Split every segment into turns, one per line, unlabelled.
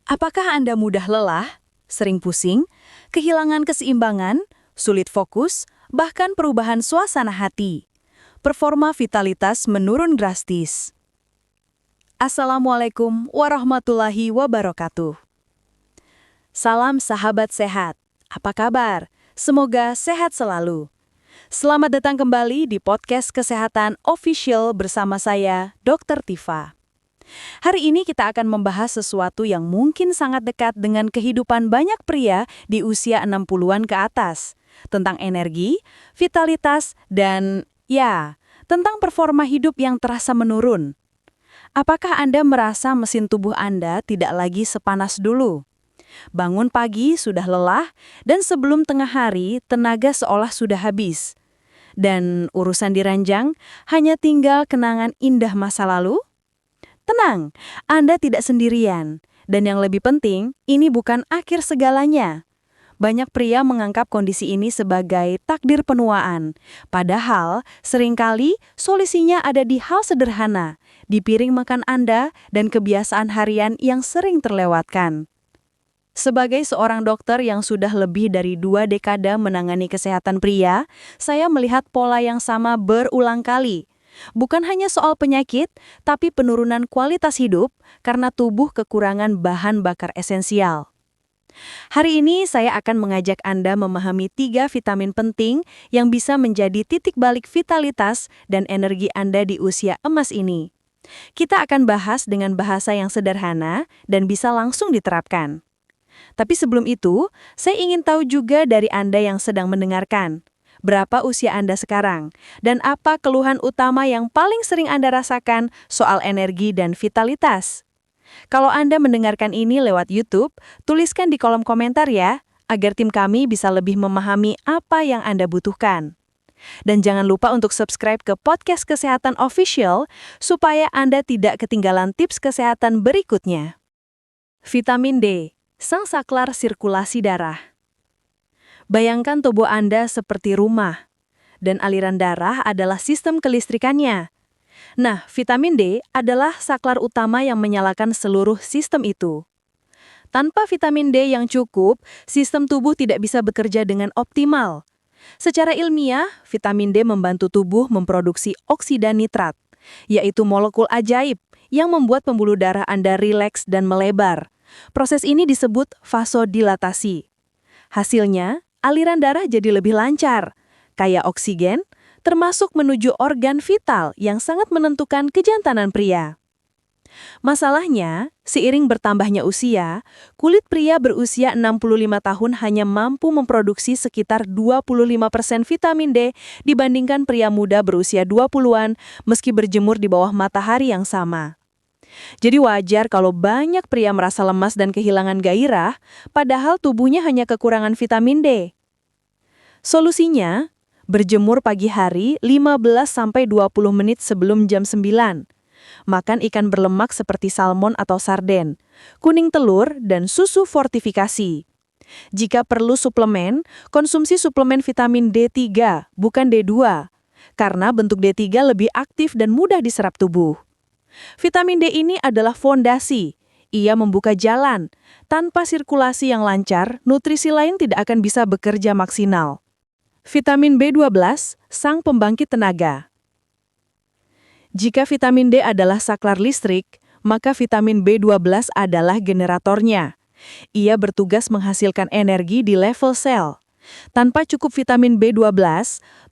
Apakah Anda mudah lelah, sering pusing, kehilangan keseimbangan, sulit fokus, bahkan perubahan suasana hati? Performa vitalitas menurun drastis. Assalamualaikum warahmatullahi wabarakatuh. Salam sahabat sehat. Apa kabar? Semoga sehat selalu. Selamat datang kembali di podcast Kesehatan Official bersama saya, Dr. Tifa. Hari ini kita akan membahas sesuatu yang mungkin sangat dekat dengan kehidupan banyak pria di usia 60-an ke atas, tentang energi, vitalitas, dan tentang performa hidup yang terasa menurun. Apakah Anda merasa mesin tubuh Anda tidak lagi sepanas dulu? Bangun pagi sudah lelah, dan sebelum tengah hari tenaga seolah sudah habis. Dan urusan diranjang, hanya tinggal kenangan indah masa lalu? Tenang, Anda tidak sendirian. Dan yang lebih penting, ini bukan akhir segalanya. Banyak pria menganggap kondisi ini sebagai takdir penuaan. Padahal, seringkali solusinya ada di hal sederhana, di piring makan Anda dan kebiasaan harian yang sering terlewatkan. Sebagai seorang dokter yang sudah lebih dari 2 dekade menangani kesehatan pria, saya melihat pola yang sama berulang kali. Bukan hanya soal penyakit, tapi penurunan kualitas hidup karena tubuh kekurangan bahan bakar esensial. Hari ini saya akan mengajak Anda memahami 3 vitamin penting yang bisa menjadi titik balik vitalitas dan energi Anda di usia emas ini. Kita akan bahas dengan bahasa yang sederhana dan bisa langsung diterapkan. Tapi sebelum itu, saya ingin tahu juga dari Anda yang sedang mendengarkan. Berapa usia Anda sekarang? Dan apa keluhan utama yang paling sering Anda rasakan soal energi dan vitalitas? Kalau Anda mendengarkan ini lewat YouTube, tuliskan di kolom komentar ya, agar tim kami bisa lebih memahami apa yang Anda butuhkan. Dan jangan lupa untuk subscribe ke Podcast Kesehatan Official, supaya Anda tidak ketinggalan tips kesehatan berikutnya. Vitamin D, sang saklar sirkulasi darah. Bayangkan tubuh Anda seperti rumah, dan aliran darah adalah sistem kelistrikannya. Nah, vitamin D adalah saklar utama yang menyalakan seluruh sistem itu. Tanpa vitamin D yang cukup, sistem tubuh tidak bisa bekerja dengan optimal. Secara ilmiah, vitamin D membantu tubuh memproduksi oksida nitrat, yaitu molekul ajaib yang membuat pembuluh darah Anda rileks dan melebar. Proses ini disebut vasodilatasi. Hasilnya, aliran darah jadi lebih lancar, kaya oksigen, termasuk menuju organ vital yang sangat menentukan kejantanan pria. Masalahnya, seiring bertambahnya usia, kulit pria berusia 65 tahun hanya mampu memproduksi sekitar 25% vitamin D dibandingkan pria muda berusia 20-an meski berjemur di bawah matahari yang sama. Jadi wajar kalau banyak pria merasa lemas dan kehilangan gairah, padahal tubuhnya hanya kekurangan vitamin D. Solusinya, berjemur pagi hari 15-20 menit sebelum jam 9. Makan ikan berlemak seperti salmon atau sarden, kuning telur, dan susu fortifikasi. Jika perlu suplemen, konsumsi suplemen vitamin D3, bukan D2, karena bentuk D3 lebih aktif dan mudah diserap tubuh. Vitamin D ini adalah fondasi. Ia membuka jalan. Tanpa sirkulasi yang lancar, nutrisi lain tidak akan bisa bekerja maksimal. Vitamin B12, sang pembangkit tenaga. Jika vitamin D adalah saklar listrik, maka vitamin B12 adalah generatornya. Ia bertugas menghasilkan energi di level sel. Tanpa cukup vitamin B12,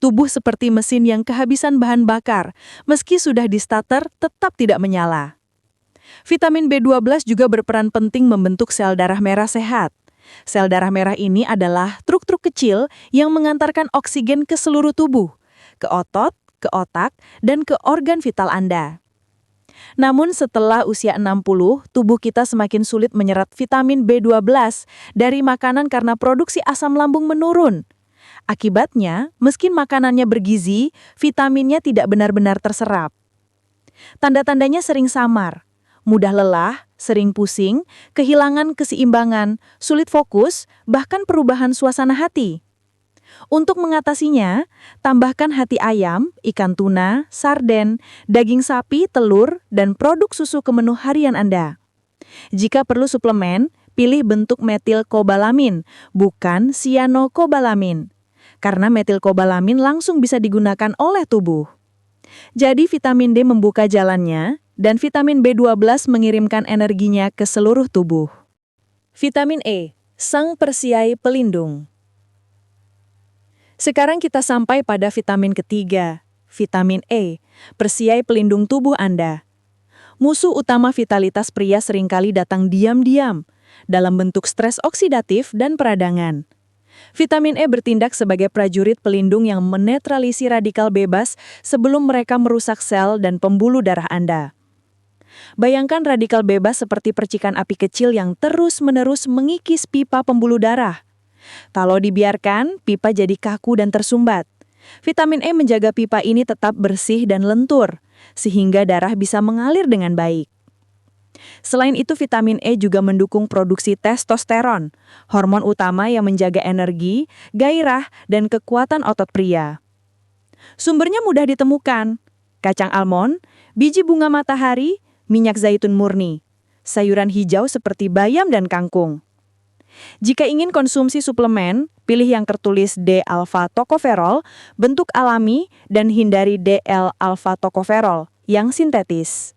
tubuh seperti mesin yang kehabisan bahan bakar, meski sudah di starter tetap tidak menyala. Vitamin B12 juga berperan penting membentuk sel darah merah sehat. Sel darah merah ini adalah truk-truk kecil yang mengantarkan oksigen ke seluruh tubuh, ke otot, ke otak, dan ke organ vital Anda. Namun setelah usia 60, tubuh kita semakin sulit menyerap vitamin B12 dari makanan karena produksi asam lambung menurun. Akibatnya, meski makanannya bergizi, vitaminnya tidak benar-benar terserap. Tanda-tandanya sering samar, mudah lelah, sering pusing, kehilangan keseimbangan, sulit fokus, bahkan perubahan suasana hati. Untuk mengatasinya, tambahkan hati ayam, ikan tuna, sarden, daging sapi, telur, dan produk susu ke menu harian Anda. Jika perlu suplemen, pilih bentuk metilkobalamin, bukan cyanokobalamin. Karena metilkobalamin langsung bisa digunakan oleh tubuh. Jadi vitamin D membuka jalannya, dan vitamin B12 mengirimkan energinya ke seluruh tubuh. Vitamin E, sang persiai pelindung. Sekarang kita sampai pada vitamin ketiga, vitamin E, persiai pelindung tubuh Anda. Musuh utama vitalitas pria seringkali datang diam-diam, dalam bentuk stres oksidatif dan peradangan. Vitamin E bertindak sebagai prajurit pelindung yang menetralisir radikal bebas sebelum mereka merusak sel dan pembuluh darah Anda. Bayangkan radikal bebas seperti percikan api kecil yang terus-menerus mengikis pipa pembuluh darah. Kalau dibiarkan, pipa jadi kaku dan tersumbat. Vitamin E menjaga pipa ini tetap bersih dan lentur, sehingga darah bisa mengalir dengan baik. Selain itu, vitamin E juga mendukung produksi testosteron, hormon utama yang menjaga energi, gairah, dan kekuatan otot pria. Sumbernya mudah ditemukan: kacang almond, biji bunga matahari, minyak zaitun murni, sayuran hijau seperti bayam dan kangkung. Jika ingin konsumsi suplemen, pilih yang tertulis D-alpha-tocoferol, bentuk alami, dan hindari DL-alpha-tocoferol, yang sintetis.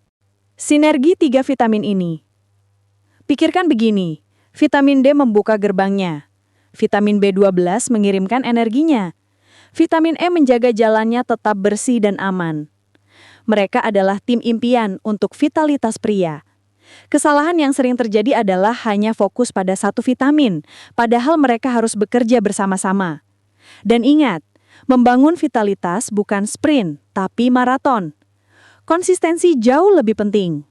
Sinergi 3 vitamin ini. Pikirkan begini, vitamin D membuka gerbangnya, vitamin B12 mengirimkan energinya, vitamin E menjaga jalannya tetap bersih dan aman. Mereka adalah tim impian untuk vitalitas pria. Kesalahan yang sering terjadi adalah hanya fokus pada satu vitamin, padahal mereka harus bekerja bersama-sama. Dan ingat, membangun vitalitas bukan sprint, tapi maraton. Konsistensi jauh lebih penting.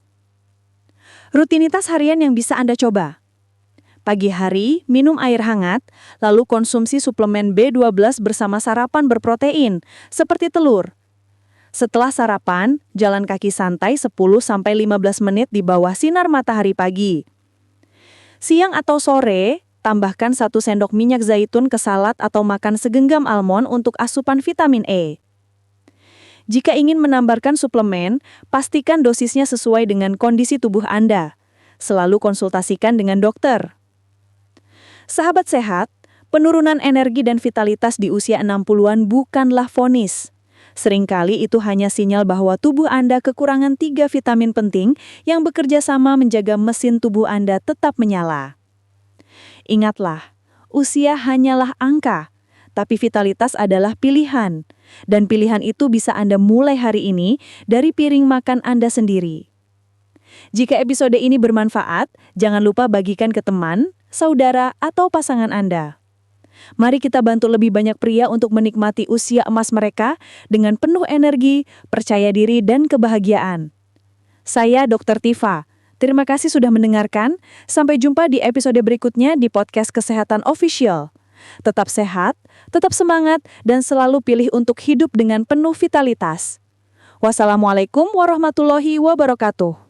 Rutinitas harian yang bisa Anda coba. Pagi hari, minum air hangat, lalu konsumsi suplemen B12 bersama sarapan berprotein, seperti telur. Setelah sarapan, jalan kaki santai 10-15 menit di bawah sinar matahari pagi. Siang atau sore, tambahkan 1 sendok minyak zaitun ke salad atau makan segenggam almond untuk asupan vitamin E. Jika ingin menambahkan suplemen, pastikan dosisnya sesuai dengan kondisi tubuh Anda. Selalu konsultasikan dengan dokter. Sahabat sehat, penurunan energi dan vitalitas di usia 60-an bukanlah vonis. Seringkali itu hanya sinyal bahwa tubuh Anda kekurangan 3 vitamin penting yang bekerja sama menjaga mesin tubuh Anda tetap menyala. Ingatlah, usia hanyalah angka, tapi vitalitas adalah pilihan. Dan pilihan itu bisa Anda mulai hari ini dari piring makan Anda sendiri. Jika episode ini bermanfaat, jangan lupa bagikan ke teman, saudara, atau pasangan Anda. Mari kita bantu lebih banyak pria untuk menikmati usia emas mereka dengan penuh energi, percaya diri, dan kebahagiaan. Saya Dr. Tifa. Terima kasih sudah mendengarkan. Sampai jumpa di episode berikutnya di Podcast Kesehatan Official. Tetap sehat, tetap semangat, dan selalu pilih untuk hidup dengan penuh vitalitas. Wassalamualaikum warahmatullahi wabarakatuh.